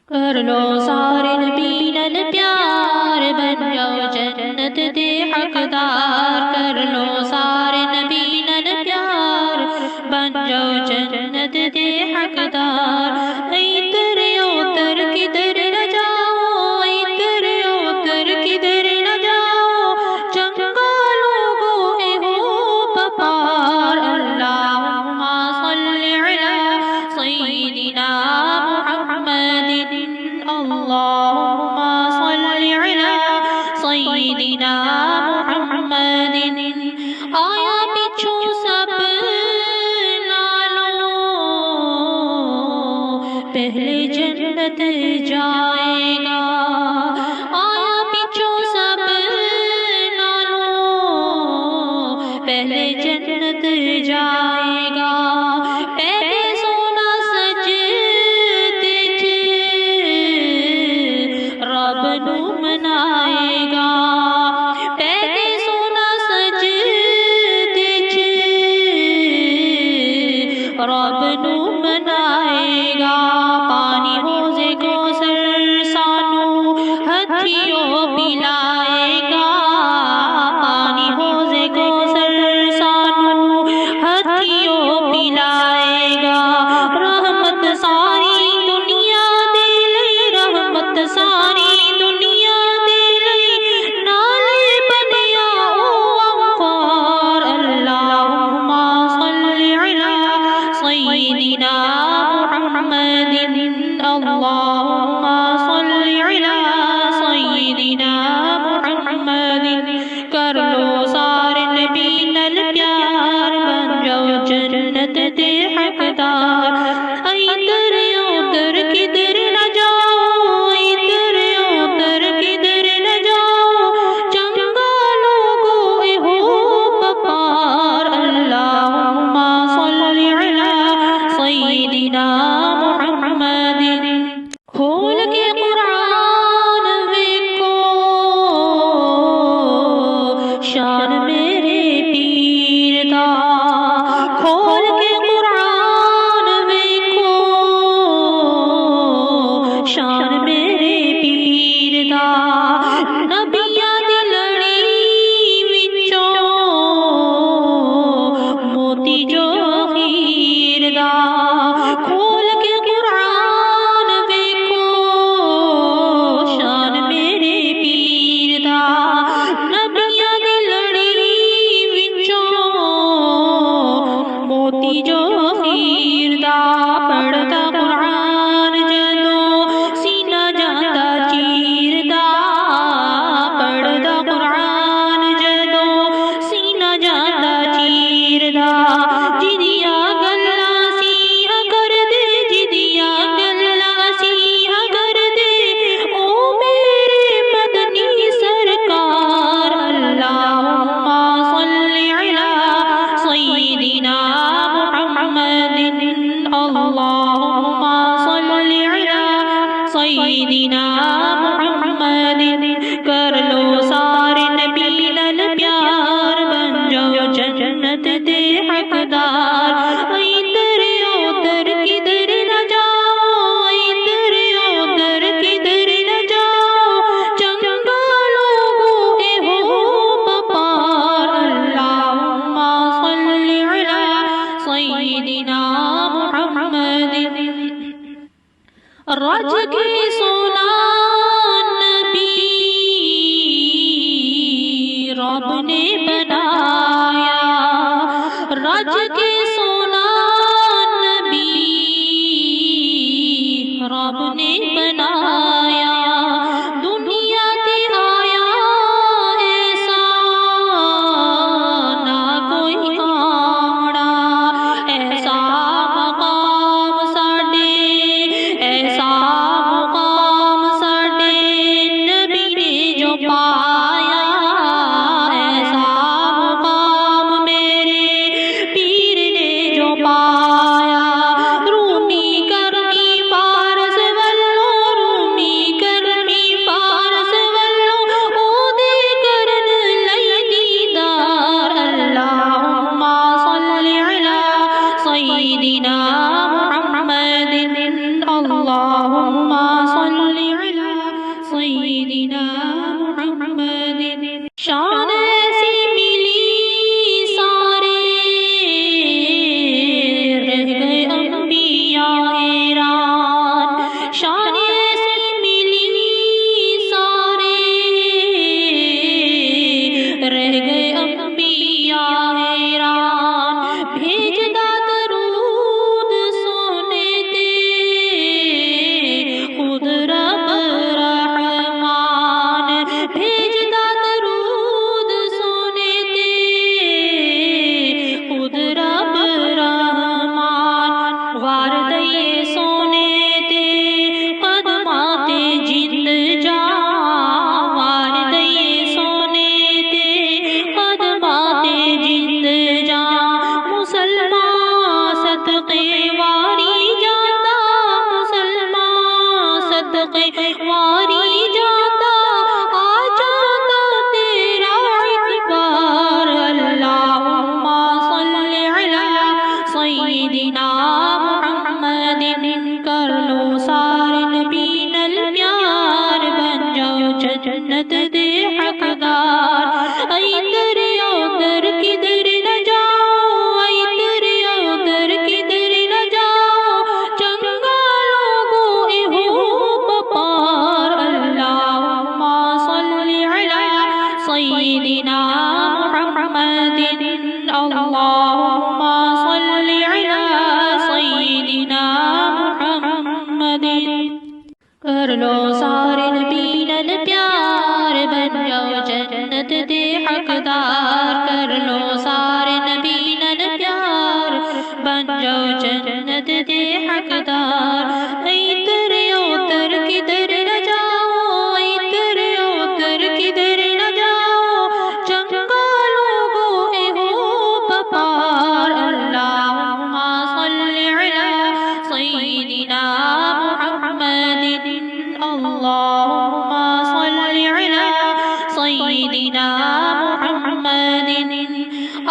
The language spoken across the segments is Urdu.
کر لو سارے نبی نال پیار، بن جاؤ جنت دے حقدار۔ کر لو سارے نبی نال پیار، بن جاؤ جنت دے حقدار۔ ادھر ادھر کدھر نہ جاؤ، ادھر ادھر کدھر نہ جاؤ، چنگا لوگو اے ہو بپار۔ اللہم صلی علی سیدنا محمد، اللہم صلی علی سیدنا محمد۔ آیا پچھو سب نالوں پہلے جنت جائے گا، آیا پچھو سب نالوں پہلے جنت جائے گا۔ پہلے سونا سجدے چ رب نو منائے گا، پہلے سونا سجدے چ رب نو منائے گا۔ پانی حوض کوثر سانو ہتھیوں پلائے گا، پانی حوض کوثر سانو ہتھیوں پلائے گا۔ رحمت ساری دنیا دے لئی، رحمت ساری دنیا دے لئی، نالے بنیا او غفار۔ اللہم صلی علی سیدنا محمد، اللہم صلی علی سیدنا محمد۔ کر لو سارے نبی نال پیار، بن جاؤ جنت دے حقدار۔ ادھر ادھر کدھر نہ جاؤ، ادھر ادھر کدھر نہ جاؤ، چنگا لوگو اے ہو بپار۔ اللہم صلی علی سیدنا محمد۔ کھول کے قرآن ویکھو شان میرے پیر دا، کھول کے قرآن ویکھو شان میرے پیر دا۔ نبیاں دی لڑی وچوں موتی جو ہیر دا، کھول کے قرآن ویکھو شان میرے پیر دا۔ نبیاں دی لڑی وچوں موتی جو ہیر دا۔ پڑھدا قرآن جدوں سینہ جاندا چیردا، پڑھدا قرآن جدوں سینہ جاندا چیردا۔ جدیاں گلاں سیاں کردے، جدیاں گلاں سیاں کردے، او میرے مدنی سرکار۔ اللہم صلی علی سیدنا محمد، اللہم صلی علی سیدنا محمد۔ کر لو سارے نبی نال پیار، بن جاؤ جنت دے حقدار۔ ادھر ادھر کدھر نہ جاؤ، ادھر ادھر کدھر نہ جاؤ، چنگا لوگو اے ہو بپار۔ اللہم صلی علی سیدنا محمد۔ رج کے سونا نبی رب نے بنایا، رج کے سونا نبی رب نے بنایا۔ دنیا تے آیا ایسا نہ کوئی آنا، ایسا مقام ساڈے، ایسا مقام ساڈے نبی نے جو پایا، ایسا مقام میرے پیر نے جو پایا۔ رومی کرنی فارس والو، رومی شان ایسی ملی سارے رہ گئے انبیاء حیران بھیجتا درود سونے دے خود رب رحمان بھیجتا درود سونے دے خود رب رحمان واردے سونے دے قدمات جند جا واردے سونے دے قدمات جند جا مسلمان صدقے واری جاتا مسلمان صدقے واری جاتا آ جاتا تیرا اعتبار اللہم صلی علی سیدنا محمد کر لو سارے نبی نل پیار بن جاؤ جنت دے حقدار اے دریا در کدھر نہ جاؤ اے دریا در کدھر نہ جاؤ چنگا لوگو اے ہو پپار اللہم صلی علی سیدنا محمد اللہم صلی علی سیدنا محمد کر لو سارے نبی نل پیار بن جاؤ جنت دے حقدار کر لو سارے نبی نل پیار بن جاؤ جنت دے حقدار اے دریا در کدھر نہ جاؤ اے دریا در کدھر نہ جاؤ چنگا لوگو اے ہو پپار اللہم صلی علی سیدنا محمد اللہم صلی علی سیدنا محمد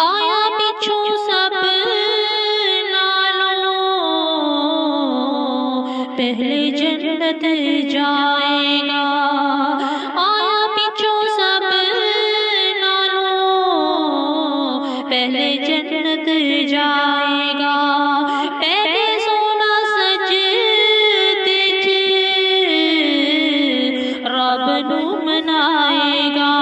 آیا پچھو سب نالو پہلے جنت جائے گا آیا پچھو سب نالو پہلے جنت جائے گا پہلے سونا سجدے چ رب نو منائے گا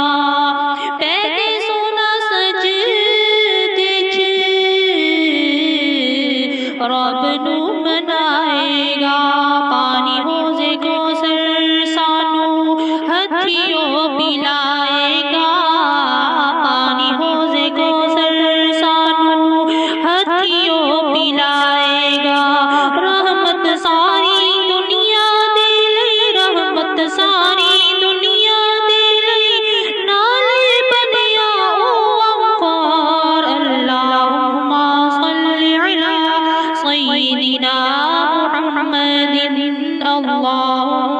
پہلے سونا سجدے چ رب نو منائے گا پانی حوضے کوثر سانو ہتھیوں پلائے گا پانی حوضے کوثر سانو ہتھیوں پلائے گا رحمت ساری دنیا دے لئی رحمت ساری دنیا دے لئی نالے بنیا او انفار اللہم صلی علی سیدنا محمد اللہم